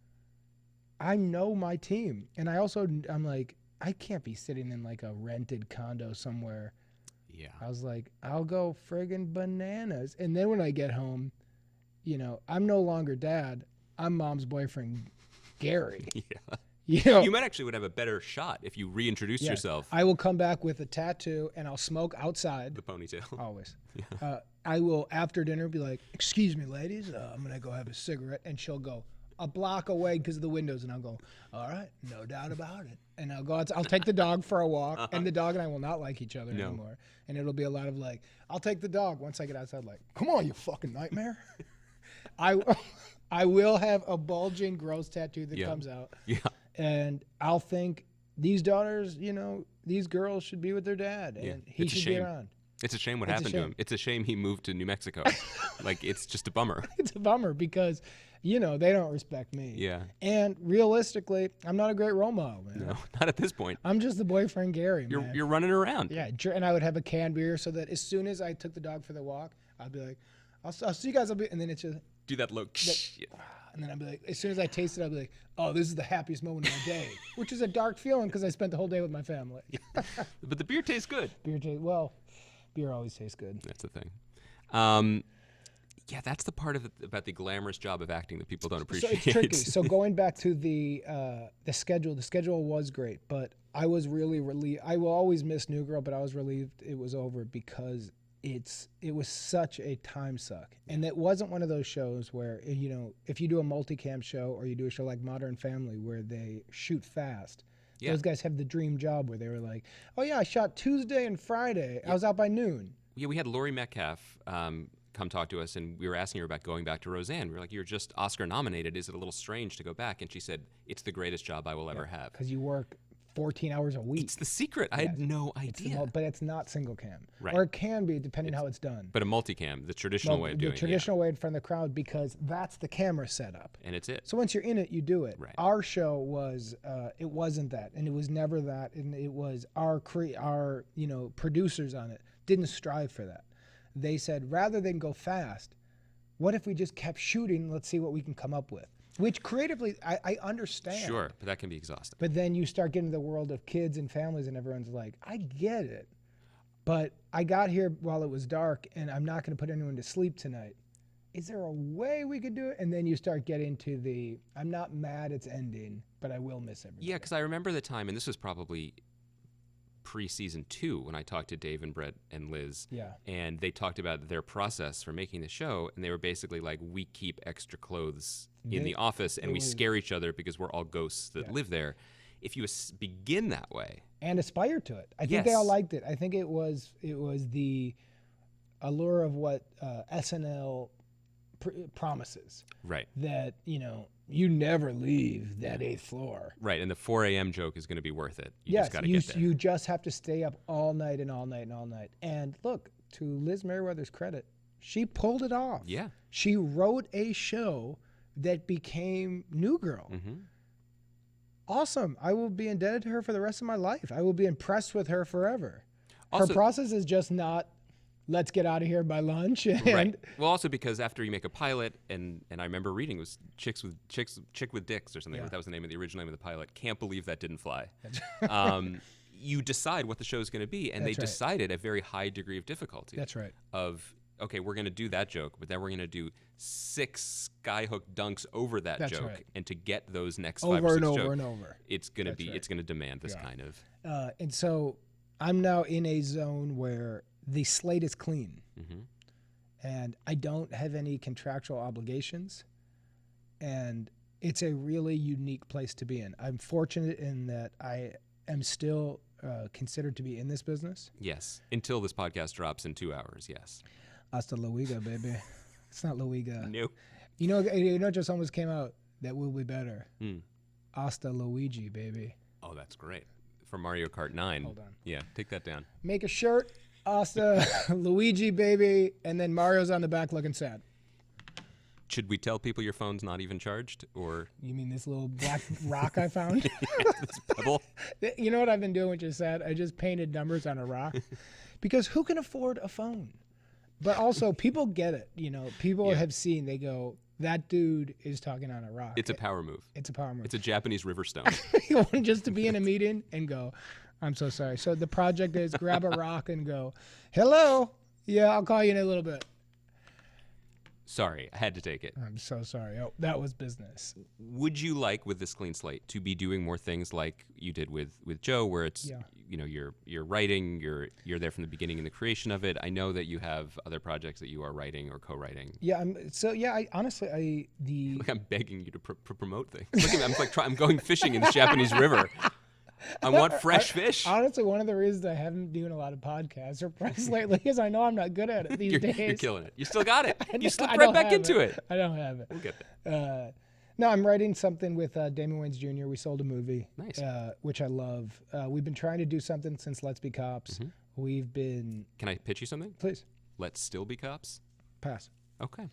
I know my team. And I'm like, I can't be sitting in like a rented condo somewhere. Yeah. I was like, I'll go friggin' bananas. And then when I get home, I'm no longer dad. I'm mom's boyfriend, Gary. Yeah. You might actually would have a better shot if you reintroduce yourself. I will come back with a tattoo and I'll smoke outside. The ponytail. Always. Yeah. I will, after dinner, be like, excuse me, ladies, I'm going to go have a cigarette. And she'll go a block away because of the windows. And I'll go, all right, no doubt about it. And I'll go out. I'll take the dog for a walk. And the dog and I will not like each other anymore. And it'll be a lot of like, I'll take the dog once I get outside, like, come on, you fucking nightmare. I will have a bulging, gross tattoo that comes out. Yeah. And I'll think these daughters, these girls should be with their dad. And he should be around. It's a shame what happened to him. It's a shame he moved to New Mexico. Like, it's just a bummer. It's a bummer because, they don't respect me. Yeah. And realistically, I'm not a great role model, man. No, not at this point. I'm just the boyfriend, Gary, man. You're running around. Yeah. And I would have a canned beer so that as soon as I took the dog for the walk, I'd be like, I'll see you guys. And then it's just. Do that look. And then I'd be like, as soon as I taste it, I'd be like, oh, this is the happiest moment of my day, which is a dark feeling because I spent the whole day with my family. But the beer tastes good. Beer always tastes good. That's the thing. That's the part of it about the glamorous job of acting that people don't appreciate. So it's tricky. So going back to the schedule was great, but I was really relieved. I will always miss New Girl, but I was relieved it was over because it was such a time suck. And it wasn't one of those shows where, if you do a multicam show or you do a show like Modern Family where they shoot fast, those guys have the dream job where they were like, oh yeah, I shot Tuesday and Friday. I was out by noon. Yeah, we had Laurie Metcalf come talk to us, and we were asking her about going back to Roseanne. We were like, you're just Oscar nominated. Is it a little strange to go back? And she said, it's the greatest job I will ever have. Because you work 14 hours a week. It's the secret. I had no idea. But it's not single cam. Right. Or it can be, depending how it's done. But a multicam, the traditional way of doing it. The traditional way in front of the crowd, because that's the camera setup. And it's it. So once you're in it, you do it. Right. Our show was, it wasn't that. And it was never that. And it was our producers on it didn't strive for that. They said, rather than go fast, what if we just kept shooting? Let's see what we can come up with. Which creatively, I understand. Sure, but that can be exhausting. But then you start getting into the world of kids and families, and everyone's like, I get it. But I got here while it was dark, and I'm not going to put anyone to sleep tonight. Is there a way we could do it? And then you start getting to I'm not mad it's ending, but I will miss everybody. Yeah, because I remember the time, and this was probably pre-season 2 when I talked to Dave and Brett and Liz. Yeah. And they talked about their process for making the show, and they were basically like, we keep extra clothes in the office, and we scare each other because we're all ghosts that live there. If you begin that way. And aspire to it. I think they all liked it. I think it was the allure of what SNL promises. Right. That, you never leave that 8th floor. Right, and the 4 a.m. joke is going to be worth it. You just got to get there. You just have to stay up all night and all night and all night. And look, to Liz Merriweather's credit, she pulled it off. Yeah. She wrote a show that became New Girl. Mm-hmm. Awesome. I will be indebted to her for the rest of my life. I will be impressed with her forever. Also, her process is just not, let's get out of here by lunch. Right. Well, also because after you make a pilot, and I remember reading it was Chick with Dicks or something. That was the original name of the pilot. Can't believe that didn't fly. You decide what the show is going to be, and they decided a very high degree of difficulty. That's right. Of, okay, we're going to do that joke, but then we're going to do 6 skyhook dunks over that joke, and to get those next 5 or 6 jokes, over and over, it's going to be it's going to demand this kind of. And so I'm now in a zone where the slate is clean, and I don't have any contractual obligations, and it's a really unique place to be in. I'm fortunate in that I am still considered to be in this business. Yes, until this podcast drops in 2 hours. Yes. Hasta Luiga, baby. It's not Luiga. No. You know, just almost came out that will be better. Hasta Luigi, baby. Oh, that's great. For Mario Kart 9. Hold on. Yeah, take that down. Make a shirt, Hasta Luigi, baby, and then Mario's on the back looking sad. Should we tell people your phone's not even charged, or? You mean this little black rock I found? This pebble? You know what I've been doing, which is sad? I just painted numbers on a rock. Because who can afford a phone? But also, people get it. People have seen, they go, That dude is talking on a rock. It's a power move. It's a power move. It's a Japanese river stone. You want just to be in a meeting and go, I'm so sorry. So the project is grab a rock and go, hello. Yeah, I'll call you in a little bit. Sorry, I had to take it. I'm so sorry. Oh, that was business. Would you like, with this clean slate, to be doing more things like you did with Joe, where it's you're writing, you're there from the beginning in the creation of it? I know that you have other projects that you are writing or co-writing. Yeah, I'm begging you to promote things. Look at me, I'm going fishing in the Japanese river. I want fresh fish. Honestly, one of the reasons I haven't been doing a lot of podcasts or press lately is I know I'm not good at it these days. You're killing it. You still got it. You slipped right back into it. I don't have it. We'll get there. No, I'm writing something with Damon Wayans Jr. We sold a movie, nice, which I love. We've been trying to do something since Let's Be Cops. Mm-hmm. We've been... Can I pitch you something? Please. Let's Still Be Cops? Pass. Okay.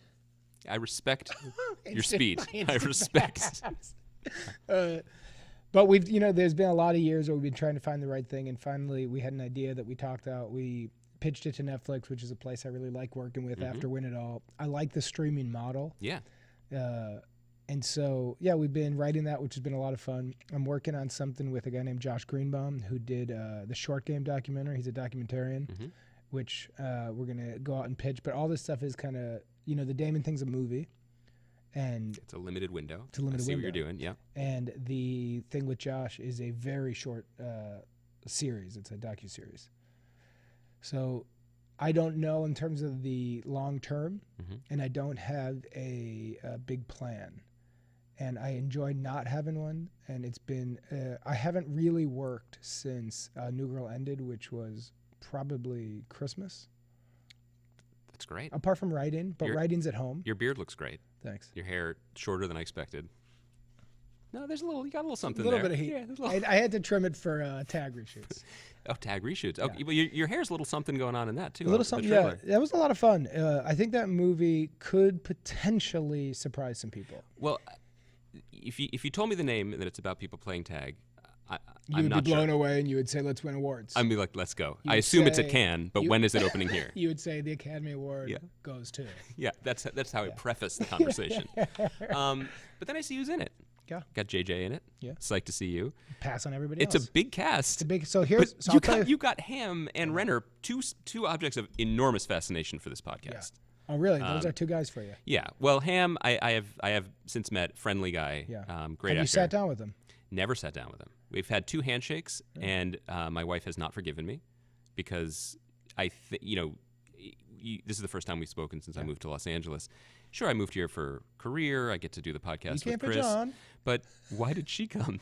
I respect your speed. I respect... But we've, there's been a lot of years where we've been trying to find the right thing, and finally we had an idea that we talked out. We pitched it to Netflix, which is a place I really like working with after Win It All. I like the streaming model. Yeah. And so, we've been writing that, which has been a lot of fun. I'm working on something with a guy named Josh Greenbaum, who did the Short Game documentary. He's a documentarian, which we're going to go out and pitch. But all this stuff is kind of, the Damon thing's a movie. And it's a limited window. It's a limited window. I see window. what you're doing, yeah. And the thing with Josh is a very short series. It's a docuseries. So I don't know in terms of the long term, and I don't have a big plan. And I enjoy not having one. And it's been, I haven't really worked since New Girl ended, which was probably Christmas. That's great. Apart from writing, but writing's at home. Your beard looks great. Thanks. Your hair shorter than I expected. No, you got a little something there. A there. Little bit of heat. I had to trim it for tag reshoots. Oh, tag reshoots. Okay, well, your hair's a little something going on in that, too. A little something, yeah. That was a lot of fun. I think that movie could potentially surprise some people. Well, if you told me the name and that it's about people playing tag, you would be blown away and you would say, let's win awards. I'd be like, let's go. I assume it's at Cannes, but when is it opening here? You would say the Academy Award goes to. Yeah, that's how I preface the conversation. But then I see who's in it. Yeah. Got JJ in it. Yeah. Psyched to see you. Pass on everybody else. It's a big cast. It's a big. So here's. But you got Ham and Renner, two objects of enormous fascination for this podcast. Yeah. Oh, really? Those are two guys for you. Yeah. Well, Ham, I have since met, friendly guy. Yeah. Great actor. Have you sat down with him? Never sat down with him. We've had 2 handshakes, and my wife has not forgiven me because I think this is the first time we've spoken since I moved to Los Angeles. Sure, I moved here for career. I get to do the podcast with Chris. John. But why did she come?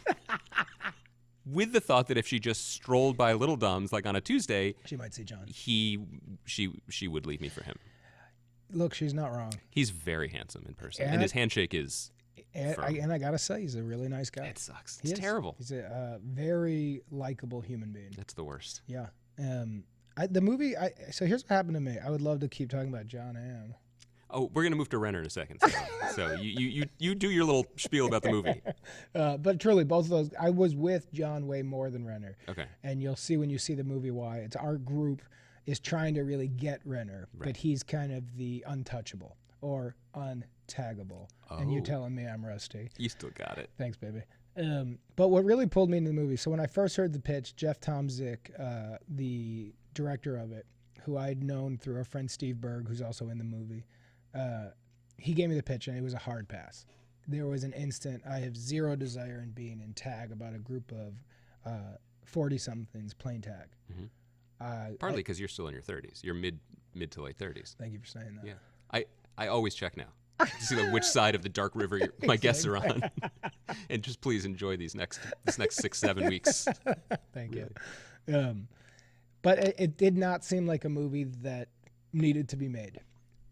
With the thought that if she just strolled by Little Dom's like on a Tuesday, she might see John. She would leave me for him. Look, she's not wrong. He's very handsome in person, and his handshake is. And I gotta say, he's a really nice guy. It sucks. It's terrible. He's a very likable human being. That's the worst. Yeah. The movie. So here's what happened to me. I would love to keep talking about John Hamm. Oh, we're gonna move to Renner in a second. So you do your little spiel about the movie. But truly, both of those, I was with John way more than Renner. Okay. And you'll see when you see the movie why. It's our group is trying to really get Renner, but he's kind of the untouchable or untaggable. Oh. And you're telling me I'm rusty. You still got it. Thanks, baby. But what really pulled me into the movie, so when I first heard the pitch, Jeff Tomzik, the director of it, who I'd known through our friend Steve Berg, who's also in the movie, he gave me the pitch, and it was a hard pass. There was an instant, I have zero desire in being in tag about a group of 40-somethings playing tag. Mm-hmm. Partly because you're still in your 30s. You're mid to late 30s. Thank you for saying that. Yeah, I always check now to see which side of the dark river my guests are on, and just please enjoy this next 6-7 weeks. Thank you. But it did not seem like a movie that needed to be made.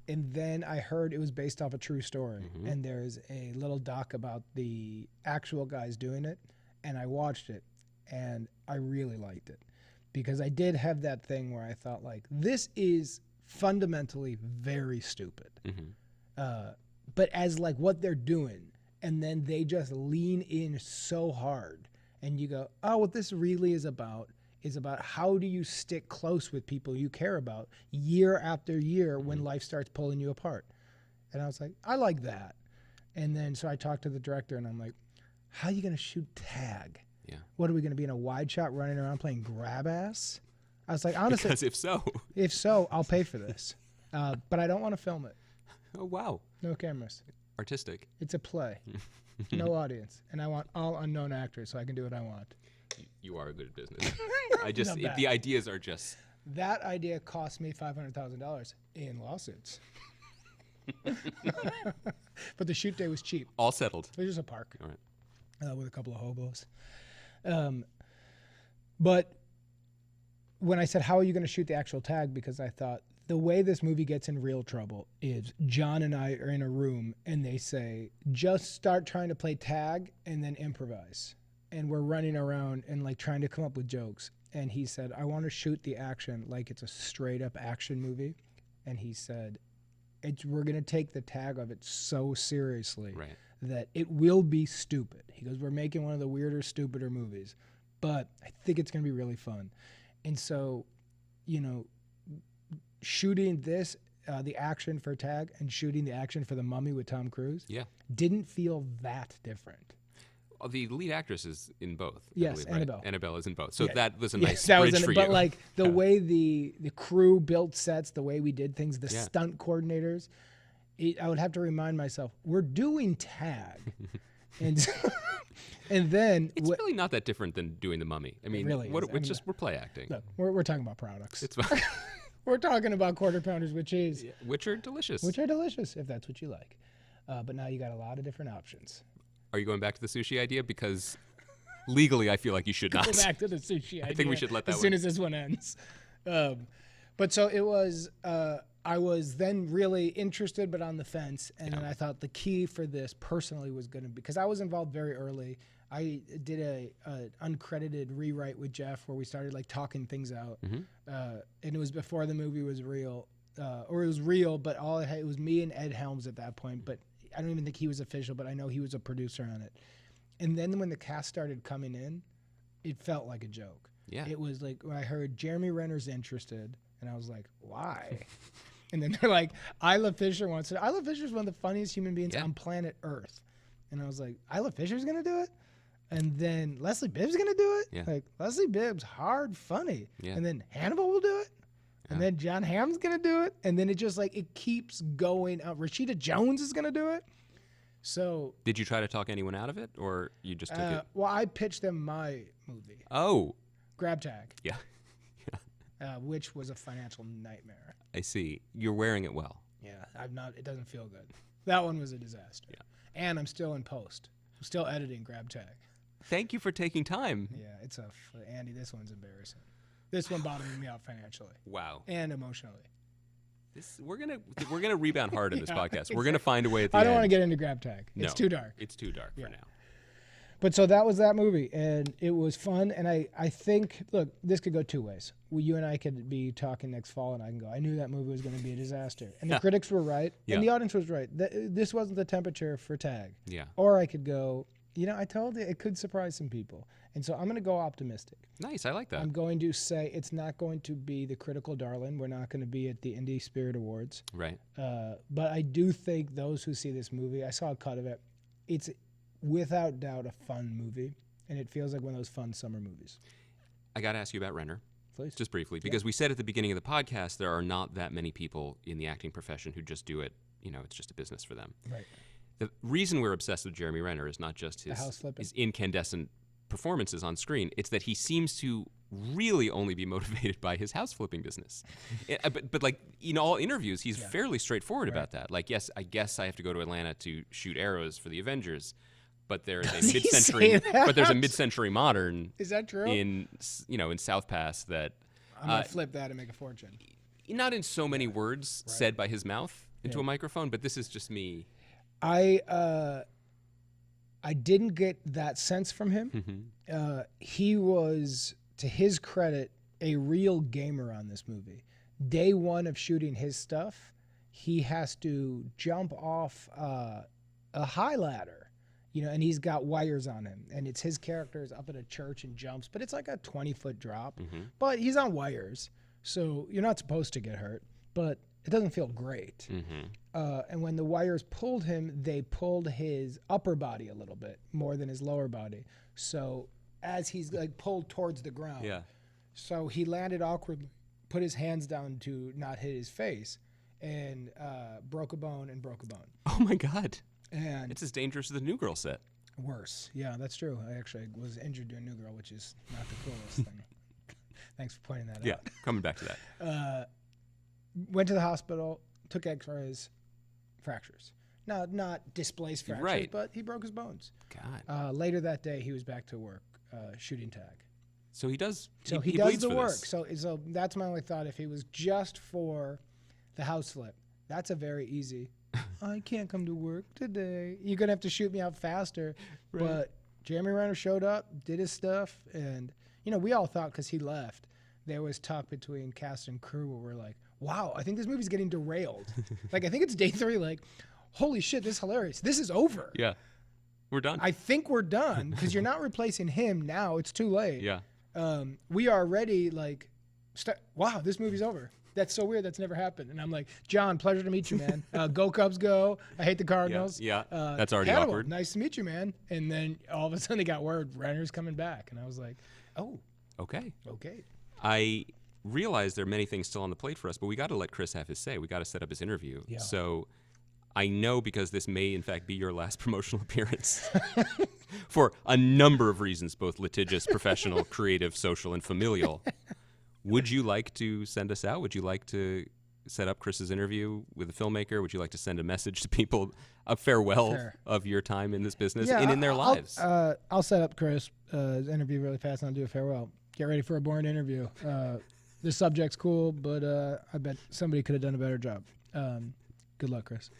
And then I heard it was based off a true story, and there's a little doc about the actual guys doing it, and I watched it, and I really liked it. Because I did have that thing where I thought, like, this is fundamentally very stupid. But as, like, what they're doing, and then they just lean in so hard, and you go, oh, what this really is about how do you stick close with people you care about year after year when life starts pulling you apart. And I was like, I like that. And then so I talked to the director, and I'm like, how are you going to shoot tag? Yeah. What are we going to be in a wide shot running around playing grab ass? I was like, honestly, Because if so, I'll pay for this. But I don't want to film it. Oh, wow. No cameras. Artistic. It's a play. No audience. And I want all unknown actors so I can do what I want. You are good at business. The ideas are just. That idea cost me $500,000 in lawsuits. But the shoot day was cheap. All settled. It was just a park. All right. With a couple of hobos. But when I said, how are you going to shoot the actual tag? Because I thought the way this movie gets in real trouble is John and I are in a room and they say, just start trying to play tag and then improvise. And we're running around and like trying to come up with jokes. And he said, I want to shoot the action like it's a straight up action movie. And he said, we're going to take the tag of it so seriously that it will be stupid. He goes, we're making one of the weirder, stupider movies, but I think it's going to be really fun. And so, you know, shooting this, the action for Tag, and shooting the action for The Mummy with Tom Cruise didn't feel that different. The lead actress is in both. Yes, believe, right? Annabelle. Annabelle is in both. So that was a nice that bridge was for you. But like the way the crew built sets, the way we did things, the stunt coordinators, I would have to remind myself, we're doing Tag. and then it's really not that different than doing The Mummy. I mean, really we're play acting. Look, we're talking about products. It's fine. We're talking about quarter pounders with cheese. Which are delicious. Which are delicious, if that's what you like. But now you got a lot of different options. Are you going back to the sushi idea? Because legally, I feel like you should not. Go back to the sushi idea. I think we should let that as soon as this one ends. But so it was, I was then really interested, but on the fence. And then I thought the key for this personally was going to be, because I was involved very early. I did a uncredited rewrite with Jeff where we started like talking things out. And it was before the movie was real, or it was real, but it was me and Ed Helms at that point. But I don't even think he was official, but I know he was a producer on it. And then when the cast started coming in, it felt like a joke. Yeah. It was like when I heard Jeremy Renner's interested, and I was like, why? And then they're like, Isla Fisher wants it. Isla Fisher's one of the funniest human beings on planet Earth. And I was like, Isla Fisher's going to do it? And then Leslie Bibb's going to do it? Yeah. Like, Leslie Bibb's hard, funny. Yeah. And then Hannibal will do it? And then John Hamm's going to do it. And then it just like, it keeps going. Rashida Jones is going to do it. So. Did you try to talk anyone out of it, or you just took it? Well, I pitched them my movie. Oh. Grab Tag. Yeah. Which was a financial nightmare. I see. You're wearing it well. Yeah. It doesn't feel good. That one was a disaster. Yeah. And I'm still in post. I'm still editing Grab Tag. Thank you for taking time. Yeah. Andy, this one's embarrassing. This one bothered me out financially. Wow. And emotionally. We're gonna rebound hard in this podcast. We're gonna find a way at the end. I don't want to get into Grab Tag. It's too dark. It's too dark for now. But so that was that movie, and it was fun. And I think, look, this could go two ways. You and I could be talking next fall, and I can go, I knew that movie was going to be a disaster. And the critics were right, and the audience was right. This wasn't the temperature for Tag. Yeah. Or I could go, I told you it could surprise some people. And so I'm going to go optimistic. Nice, I like that. I'm going to say it's not going to be the critical darling. We're not going to be at the Indie Spirit Awards. Right. But I do think those who see this movie, I saw a cut of it, it's without doubt a fun movie. And it feels like one of those fun summer movies. I got to ask you about Renner. Please. Just briefly, because we said at the beginning of the podcast there are not that many people in the acting profession who just do it, it's just a business for them. Right. The reason we're obsessed with Jeremy Renner is not just his incandescent performances on screen. It's that he seems to really only be motivated by his house flipping business. but like in all interviews, he's fairly straightforward about that. Like, yes, I guess I have to go to Atlanta to shoot arrows for the Avengers, but there's a mid-century modern. Is that true? In South Pass that I'm gonna flip that and make a fortune. Not in so many words said by his mouth into a microphone, but this is just me. I didn't get that sense from him. He was, to his credit, a real gamer on this movie. Day one of shooting his stuff, he has to jump off a high ladder, and he's got wires on him. And it's his character is up at a church and jumps, but it's like a 20-foot drop. But he's on wires, so you're not supposed to get hurt. But it doesn't feel great. And when the wires pulled him, they pulled his upper body a little bit more than his lower body. So as he's like pulled towards the ground, so he landed awkwardly, put his hands down to not hit his face, and broke a bone and broke a bone. Oh my God. And it's as dangerous as the New Girl set. Worse. Yeah, that's true. I actually was injured doing New Girl, which is not the coolest thing. Thanks for pointing that out. Yeah, coming back to that. Went to the hospital, took x-rays, fractures. Now, not displaced fractures, but he broke his bones. God. Later that day, he was back to work, shooting tag. So he does. So he does the work. So that's my only thought. If he was just for the house flip, that's a very easy. I can't come to work today. You're gonna have to shoot me out faster. Right. But Jeremy Renner showed up, did his stuff, and we all thought because he left, there was talk between cast and crew where we're like, wow, I think this movie's getting derailed. Like I think it's day 3. Like, holy shit, this is hilarious. This is over. Yeah, we're done. I think we're done because you're not replacing him now. It's too late. Yeah. We are already like, wow, this movie's over. That's so weird. That's never happened. And I'm like, John, pleasure to meet you, man. Go Cubs, go. I hate the Cardinals. Yeah, that's already Hannibal, awkward. nice to meet you, man. And then all of a sudden they got word Renner's coming back. And I was like, oh. Okay. Okay. I realize there are many things still on the plate for us, but we got to let Chris have his say. We got to set up his interview. Yeah. So I know because this may, in fact, be your last promotional appearance for a number of reasons, both litigious, professional, creative, social, and familial. Would you like to send us out? Would you like to set up Chris's interview with a filmmaker? Would you like to send a message to people, a farewell of your time in this business and in their lives? I'll set up Chris' interview really fast and I'll do a farewell. Get ready for a boring interview. The subject's cool, but I bet somebody could have done a better job. Good luck, Chris.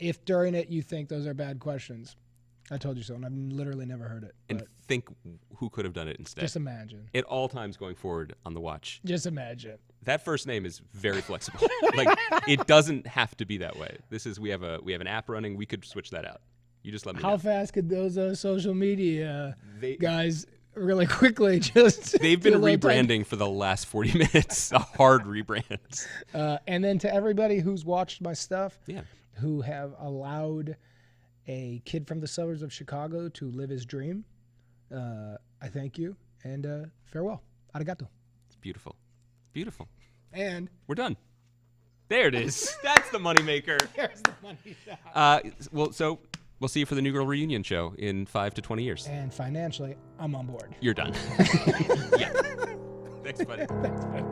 If during it you think those are bad questions, I told you so, and I've literally never heard it. And think who could have done it instead. Just imagine. At all times going forward on the watch. Just imagine. That first name is very flexible. Like it doesn't have to be that way. We have an app running. We could switch that out. You just let me know. How fast could those social media guys really quickly just they've been rebranding for the last 40 minutes. A hard rebrand. And then to everybody who's watched my stuff, who have allowed a kid from the suburbs of Chicago to live his dream, I thank you, and farewell. Arigato. It's beautiful. Beautiful. And we're done. There it is. That's the moneymaker. There's the money shot. So we'll see you for the New Girl reunion show in 5 to 20 years. And financially, I'm on board. You're done. Yeah. Thanks, buddy. Thanks, buddy.